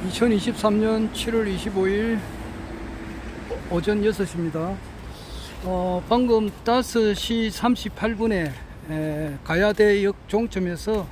2023년 7월 25일 오전 6시입니다. 방금 5시 38분에 가야대역 종점에서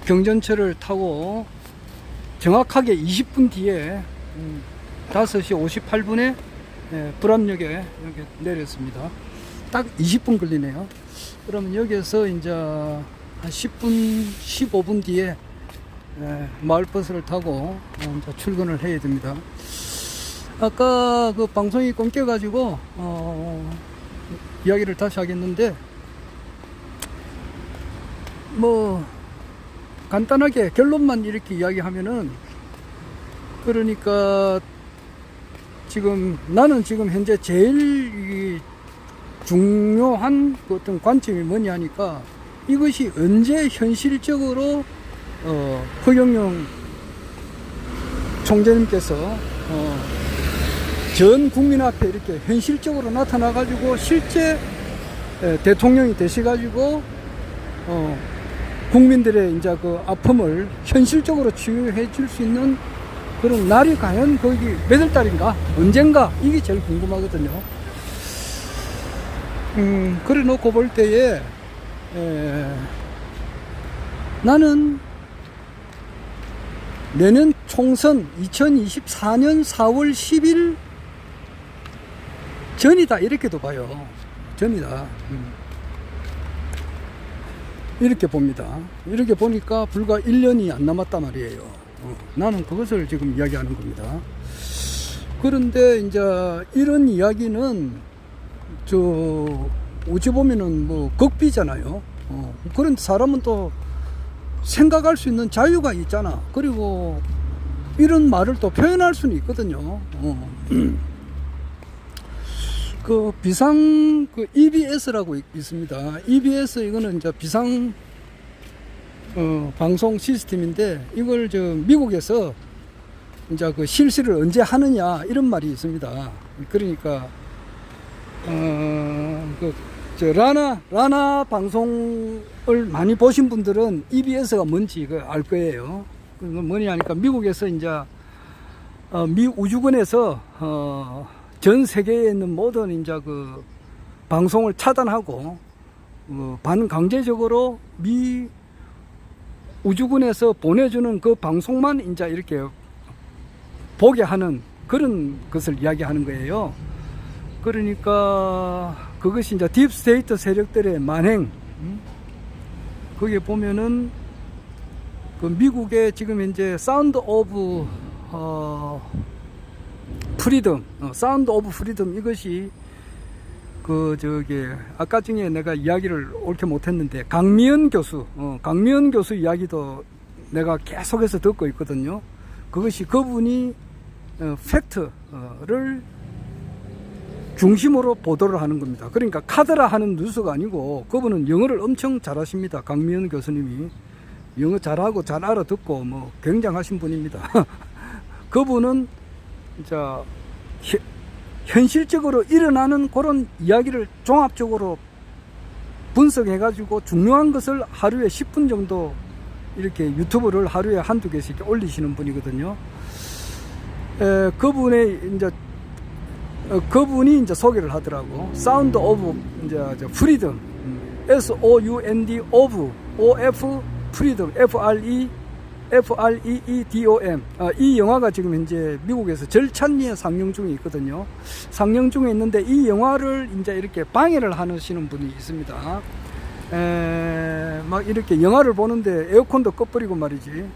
경전철을 타고 정확하게 20분 뒤에 5시 58분에 불암역에 이렇게 내렸습니다. 딱 20분 걸리네요. 그러면 여기에서 이제 한 10분, 15분 뒤에 마을버스를 타고 이제 출근을 해야 됩니다. 아까 그 방송이 끊겨가지고 이야기를 다시 하겠는데, 뭐 간단하게 결론만 이렇게 이야기하면은, 그러니까 나는 지금 현재 제일 중요한 그 어떤 관점이 뭐냐 하니까, 이것이 언제 현실적으로 허경영 총재님께서 전 국민 앞에 이렇게 현실적으로 나타나 가지고 실제 대통령이 되셔 가지고 국민들의 이제 그 아픔을 현실적으로 치유해 줄 수 있는 그런 날이 과연 거기 몇 월 달인가, 언젠가, 이게 제일 궁금하거든요. 그래 놓고 볼 때에 나는 내년 총선 2024년 4월 10일 전이다, 이렇게도 봐요. 전이다. 이렇게 봅니다. 이렇게 보니까 불과 1년이 안 남았단 말이에요. 나는 그것을 지금 이야기하는 겁니다. 그런데 이제 이런 이야기는 어찌 보면은 뭐 극비잖아요. 그런데 사람은 또 생각할 수 있는 자유가 있잖아. 그리고 이런 말을 또 표현할 수는 있거든요. 그 비상 EBS라고 있습니다. EBS, 이거는 이제 비상 방송 시스템인데, 이걸 미국에서 이제 그 실시를 언제 하느냐, 이런 말이 있습니다. 그러니까 라나 방송을 많이 보신 분들은 EBS가 뭔지 알 거예요. 그건 뭐냐 하니까, 미국에서 이제 미 우주군에서 전 세계에 있는 모든 이제 그 방송을 차단하고 반강제적으로 미 우주군에서 보내주는 그 방송만 이제 이렇게 보게 하는 그런 것을 이야기하는 거예요. 그러니까 그것이 이제 딥스테이트 세력들의 만행. 거기에 보면은 그 미국의 지금 현재 사운드 오브 프리덤, 사운드 오브 프리덤, 이것이 아까 중에 내가 이야기를 옳게 못했는데, 강미연 교수 이야기도 내가 계속해서 듣고 있거든요. 그분이 팩트를 중심으로 보도를 하는 겁니다. 그러니까 카더라 하는 뉴스가 아니고, 그분은 영어를 엄청 잘하십니다. 강미연 교수님이 영어 잘하고 잘 알아듣고 뭐 굉장하신 분입니다. 그분은 현실적으로 일어나는 그런 이야기를 종합적으로 분석해 가지고 중요한 것을 하루에 10분 정도 이렇게 유튜브를 하루에 한두 개씩 이렇게 올리시는 분이거든요. 그분이 이제 소개를 하더라고. 사운드 오브 프리덤, SOUND 오브 OF 프리덤, FREEDOM. 이 영화가 지금 현재 미국에서 절찬리에 상영 중에 있거든요. 상영 중에 있는데, 이 영화를 이제 이렇게 방해를 하시는 분이 있습니다. 막 이렇게 영화를 보는데 에어컨도 꺼버리고 말이지.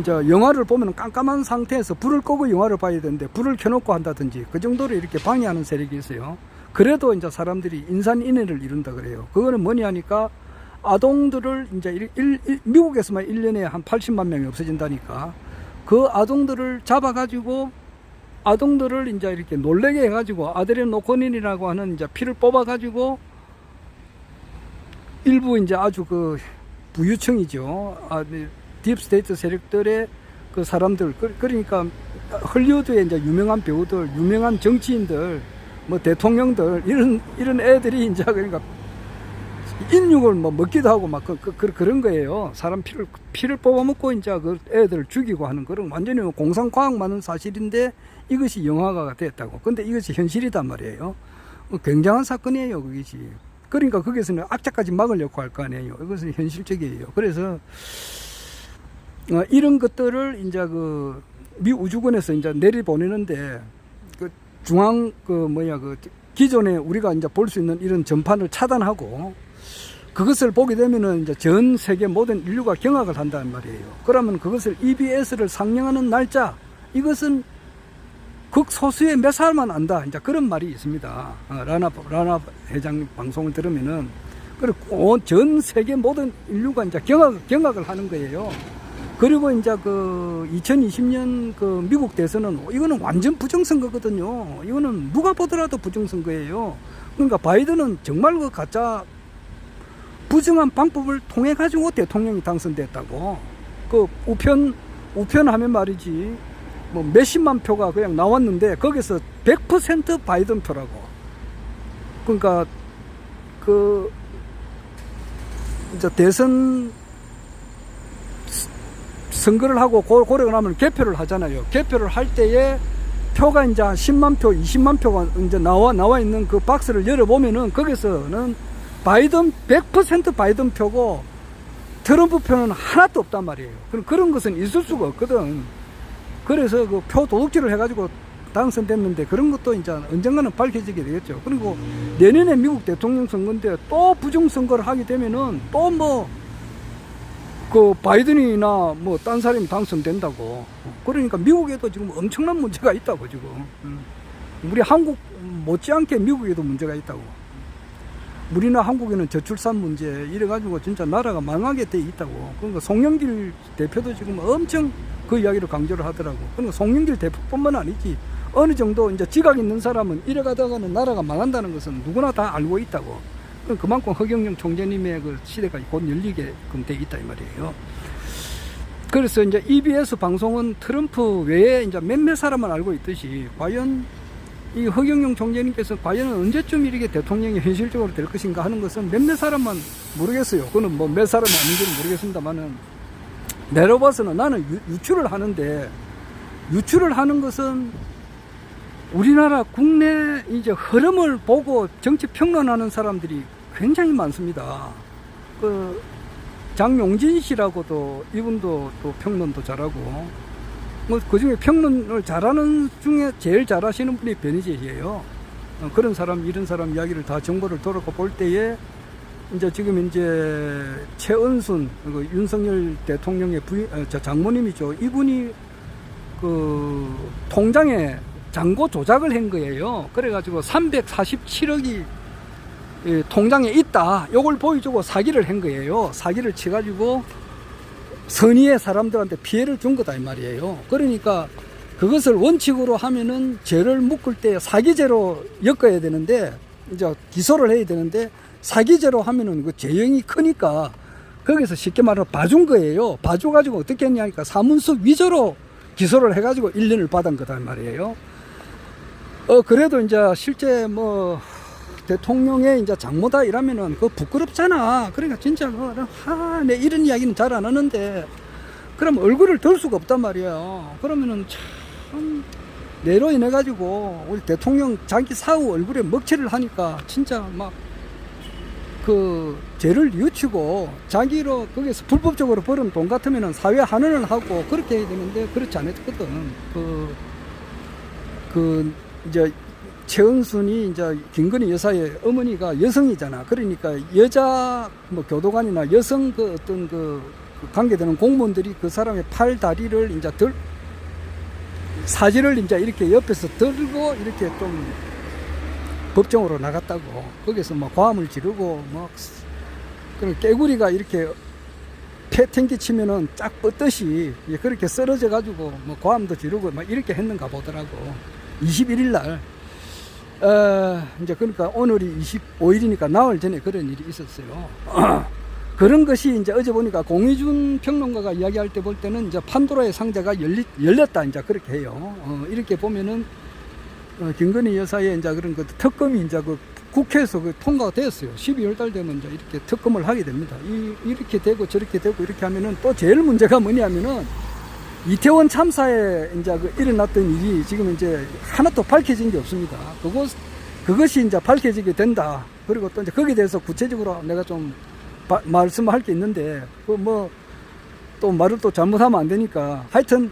이제 영화를 보면 깜깜한 상태에서 불을 끄고 영화를 봐야 되는데 불을 켜놓고 한다든지, 그 정도로 이렇게 방해하는 세력이 있어요. 그래도 이제 사람들이 인산인해를 이룬다 그래요. 그거는 뭐냐 하니까, 아동들을 이제 미국에서만 1년에 한 80만 명이 없어진다니까, 그 아동들을 잡아가지고 아동들을 이제 이렇게 놀래게 해가지고 아드레노코닌이라고 하는 이제 피를 뽑아가지고, 일부 이제 아주 그 부유층이죠. 딥스테이트 세력들의 그 사람들, 그러니까 헐리우드의 이제 유명한 배우들, 유명한 정치인들, 뭐 대통령들, 이런 애들이 이제 그러니까 인육을 뭐 먹기도 하고 막 그런 거예요. 사람 피를 뽑아먹고 이제 그 애들을 죽이고 하는 그런 완전히 공상과학만은 사실인데 이것이 영화가 됐다고. 근데 이것이 현실이단 말이에요. 굉장한 사건이에요, 그것이. 그러니까 거기서는 악자까지 막으려고 할 거 아니에요. 이것은 현실적이에요. 그래서 이런 것들을 이제 그 미 우주군에서 이제 내려보내는데 그 중앙 그 기존에 우리가 이제 볼 수 있는 이런 전파를 차단하고 그것을 보게 되면은 이제 전 세계 모든 인류가 경악을 한다는 말이에요. 그러면 그것을 EBS를 상영하는 날짜, 이것은 극소수의 몇 사람만 안다. 이제 그런 말이 있습니다. 라나 회장 방송을 들으면은, 그리고 전 세계 모든 인류가 이제 경악을 하는 거예요. 그리고 이제 그 2020년 그 미국 대선은 이거는 완전 부정선거거든요. 이거는 누가 보더라도 부정선거예요. 그러니까 바이든은 정말 그 가짜 부정한 방법을 통해 가지고 대통령이 당선됐다고. 그 우편하면 말이지 뭐 몇십만 표가 그냥 나왔는데 거기서 100% 바이든 표라고. 그러니까 그 이제 대선 선거를 하고 고려가 나면 개표를 하잖아요. 개표를 할 때에 표가 이제 10만 표, 20만 표가 이제 나와 있는 그 박스를 열어보면은 거기서는 바이든 100% 바이든 표고 트럼프 표는 하나도 없단 말이에요. 그런 것은 있을 수가 없거든. 그래서 그 표 도둑질을 해가지고 당선됐는데 그런 것도 이제 언젠가는 밝혀지게 되겠죠. 그리고 내년에 미국 대통령 선거인데 또 부정선거를 하게 되면은 또 그 바이든이나 뭐 딴 사람이 당선된다고. 그러니까 미국에도 지금 엄청난 문제가 있다고 지금. 우리 한국 못지않게 미국에도 문제가 있다고. 우리나 한국에는 저출산 문제 이래가지고 진짜 나라가 망하게 돼 있다고. 그러니까 송영길 대표도 지금 엄청 그 이야기를 강조를 하더라고. 그러니까 송영길 대표뿐만 아니지 어느 정도 이제 지각 있는 사람은 이래가다가는 나라가 망한다는 것은 누구나 다 알고 있다고. 그만큼 허경영 총재님의 그 시대가 곧 열리게끔 돼 있다 이 말이에요. 그래서 이제 EBS 방송은 트럼프 외에 이제 몇몇 사람만 알고 있듯이 과연 이 허경영 총재님께서 과연 언제쯤 이렇게 대통령이 현실적으로 될 것인가 하는 것은 몇몇 사람만 모르겠어요. 그거는 뭐 몇 사람이 아닌지는 모르겠습니다만은 내려 봐서는 나는 유출을 하는데 유출을 하는 것은 우리나라 국내 이제 흐름을 보고 정치 평론하는 사람들이 굉장히 많습니다. 그 장용진 씨라고도 이분도 또 평론도 잘하고 뭐 그중에 평론을 잘하는 중에 제일 잘하시는 분이 변희재예요. 그런 사람 이런 사람 이야기를 다 정보를 돌아가 볼 때에 이제 지금 이제 최은순 그 윤석열 대통령의 장모님이죠. 이분이 그 통장에 잔고 조작을 한 거예요. 그래가지고 347억이 통장에 있다. 요걸 보여주고 사기를 한 거예요. 사기를 쳐가지고 선의의 사람들한테 피해를 준 거다 이 말이에요. 그러니까 그것을 원칙으로 하면은 죄를 묶을 때 사기죄로 엮어야 되는데 이제 기소를 해야 되는데 사기죄로 하면은 그 죄형이 크니까 거기서 쉽게 말하면 봐준 거예요. 봐줘가지고 어떻게 했냐니까 사문서 위조로 기소를 해가지고 1년을 받은 거다 이 말이에요. 그래도 이제 실제 뭐 대통령의 이제 장모다 이러면은 그 부끄럽잖아. 그러니까 진짜 내 이런 이야기는 잘 안 하는데 그럼 얼굴을 들 수가 없단 말이에요. 그러면은 참 내로 인해 가지고 우리 대통령 자기 사후 얼굴에 먹칠을 하니까 진짜 막 그 죄를 뉘우치고 자기로 거기서 불법적으로 벌은 돈 같으면은 사회 환원을 하고 그렇게 해야 되는데 그렇지 않았거든. 이제 최은순이 이제 김건희 여사의 어머니가 여성이잖아. 그러니까 여자 뭐 교도관이나 여성 그 어떤 그 관계되는 공무원들이 그 사람의 팔 다리를 이제 사지를 이제 이렇게 옆에서 들고 이렇게 좀 법정으로 나갔다고. 거기서 뭐 과음을 지르고 뭐 그런 깨구리가 이렇게 탱기 치면은 쫙 뻗듯이 그렇게 쓰러져 가지고 뭐 과음도 지르고 막 이렇게 했는가 보더라고. 21일 날. 이제 그러니까 오늘이 25일이니까 나흘 전에 그런 일이 있었어요. 그런 것이 이제 어제 보니까 공희준 평론가가 이야기할 때 볼 때는 이제 판도라의 상자가 열렸다 이제 그렇게 해요. 이렇게 보면은 김건희 여사의 이제 그런 그 특검이 이제 그 국회에서 그 통과가 되었어요. 12월 달 되면 이제 이렇게 특검을 하게 됩니다. 이렇게 되고 저렇게 되고 이렇게 하면은 또 제일 문제가 뭐냐면은 이태원 참사에 이제 그 일어났던 일이 지금 이제 하나도 밝혀진 게 없습니다. 그것이 이제 밝혀지게 된다. 그리고 또 이제 거기에 대해서 구체적으로 내가 좀 말씀할 게 있는데, 또 말을 또 잘못하면 안 되니까. 하여튼,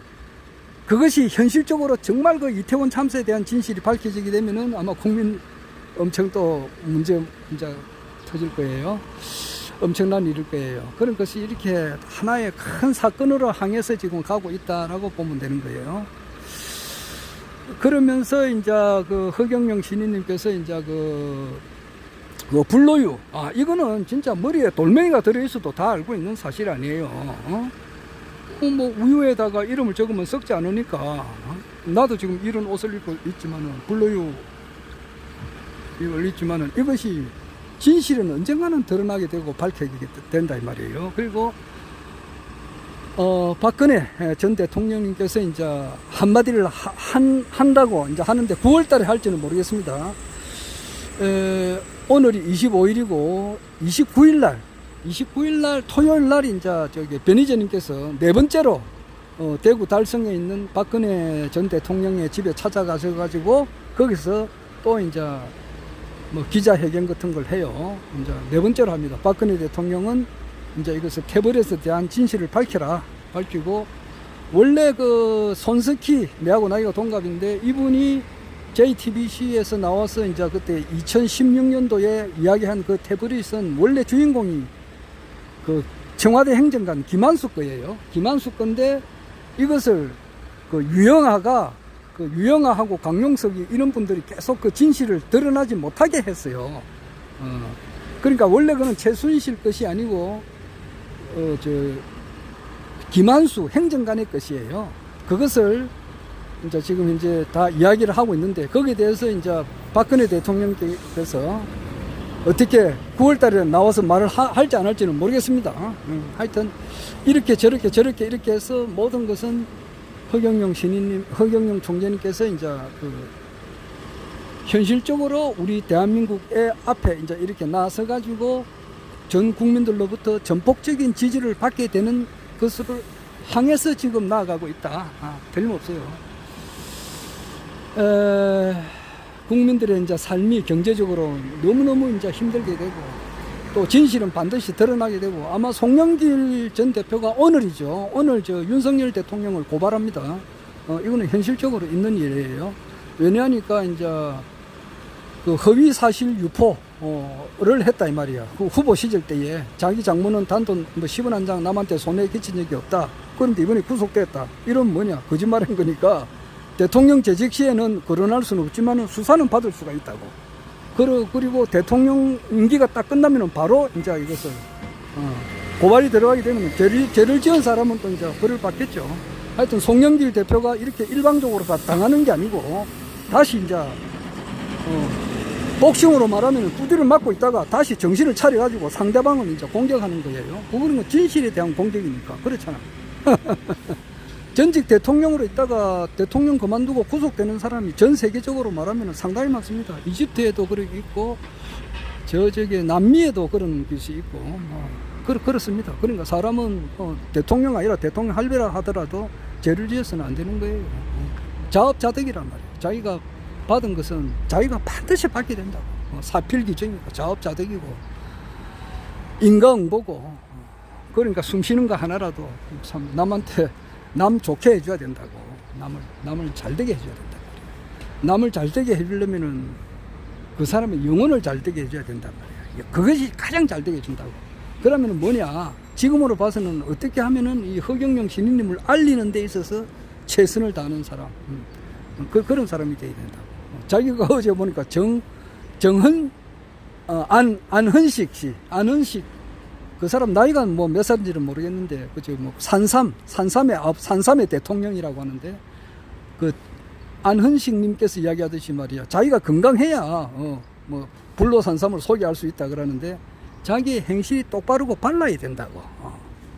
그것이 현실적으로 정말 그 이태원 참사에 대한 진실이 밝혀지게 되면은 아마 국민 엄청 또 문제 터질 거예요. 엄청난 일일 거예요. 그런 것이 이렇게 하나의 큰 사건으로 향해서 지금 가고 있다라고 보면 되는 거예요. 그러면서 이제 그 허경영 신인님께서 이제 그 불로유, 이거는 진짜 머리에 돌멩이가 들어있어도 다 알고 있는 사실 아니에요. 뭐 우유에다가 이름을 적으면 썩지 않으니까. 나도 지금 이런 옷을 입고 있지만은 불로유 이걸 있지만은 이것이 진실은 언젠가는 드러나게 되고 밝혀지게 된다 이 말이에요. 그리고 박근혜 전 대통령님께서 이제 한마디를 한다고 이제 하는데 9월 달에 할지는 모르겠습니다. 오늘이 25일이고 29일 날 토요일 날 이제 저기 변희재님께서 네 번째로 대구 달성에 있는 박근혜 전 대통령의 집에 찾아가셔 가지고 거기서 또 이제 뭐 기자회견 같은 걸 해요. 이제 네 번째로 합니다. 박근혜 대통령은 이제 이것을 캐버렛에 대한 진실을 밝히고, 원래 그 손석희, 내하고 나이가 동갑인데 이분이 JTBC에서 나와서 이제 그때 2016년도에 이야기한 그 태블릿은 원래 주인공이 그 청와대 행정관 김한수 거예요. 김한수 건데 이것을 그 유영아하고 강용석이 이런 분들이 계속 그 진실을 드러나지 못하게 했어요. 그러니까 원래 그는 최순실 것이 아니고 김한수 행정관의 것이에요. 그것을 이제 지금 이제 다 이야기를 하고 있는데, 거기에 대해서 이제 박근혜 대통령께서 어떻게 9월 달에 나와서 말을 할지 안 할지는 모르겠습니다. 하여튼 이렇게 저렇게 이렇게 해서 모든 것은 허경영 총재님께서 이제 현실적으로 우리 대한민국의 앞에 이제 이렇게 나서 가지고 전 국민들로부터 전폭적인 지지를 받게 되는 것을 향해서 지금 나아가고 있다. 틀림없어요. 국민들의 이제 삶이 경제적으로 너무너무 이제 힘들게 되고, 또 진실은 반드시 드러나게 되고, 아마 송영길 전 대표가 오늘이죠. 오늘 윤석열 대통령을 고발합니다. 이거는 현실적으로 있는 일이에요. 왜냐하니까 이제 그 허위 사실 유포를 했다 이 말이야. 그 후보 시절 때에 자기 장모는 단돈 뭐 10원 한 장 남한테 손해 끼친 적이 없다. 그런데 이번에 구속됐다. 이런 뭐냐? 거짓말한 거니까. 대통령 재직 시에는 거론할 수는 없지만 수사는 받을 수가 있다고. 그리고 대통령 임기가 딱 끝나면 바로 이제 이것을 고발이 들어가게 되면 죄를 지은 사람은 또 이제 벌을 받겠죠. 하여튼 송영길 대표가 이렇게 일방적으로 다 당하는 게 아니고, 다시 이제 복싱으로 말하면 두드려 맞고 있다가 다시 정신을 차려가지고 상대방을 이제 공격하는 거예요. 그거는 진실에 대한 공격이니까. 그렇잖아. 전직 대통령으로 있다가 대통령 그만두고 구속되는 사람이 전 세계적으로 말하면 상당히 많습니다. 이집트에도 그런 게 있고, 저기 남미에도 그런 것이 있고, 그렇습니다. 그러니까 사람은 대통령 아니라 대통령 할배라 하더라도 죄를 지어서는 안 되는 거예요. 자업자득이란 말이에요. 자기가 받은 것은 자기가 반드시 받게 된다고. 사필기정이고 자업자득이고 인과응보고. 그러니까 숨쉬는 거 하나라도 참 남한테 남 좋게 해줘야 된다고. 남을 잘되게 해줘야 된다고. 남을 잘되게 해주려면은 그 사람의 영혼을 잘되게 해줘야 된단 말이야. 그것이 가장 잘되게 해준다고. 그러면은 뭐냐? 지금으로 봐서는 어떻게 하면은 이 허경영 신인님을 알리는 데 있어서 최선을 다하는 사람. 그런 사람이 돼야 된다고. 자기가 어제 보니까 안헌식 씨, 안헌식 그 사람 나이가 뭐 몇 살인지는 모르겠는데, 그죠? 뭐 산삼의 대통령이라고 하는데, 그 안헌식님께서 이야기하듯이 말이야, 자기가 건강해야 뭐 불로산삼을 소개할 수 있다 그러는데, 자기의 행실이 똑바르고 발라야 된다고.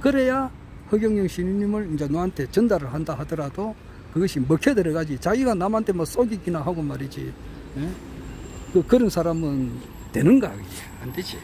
그래야 허경영 신인님을 이제 너한테 전달을 한다 하더라도 그것이 먹혀 들어가지. 자기가 남한테 뭐 속이기나 하고 말이지. 예? 그런 사람은 되는가? 그게 안 되지.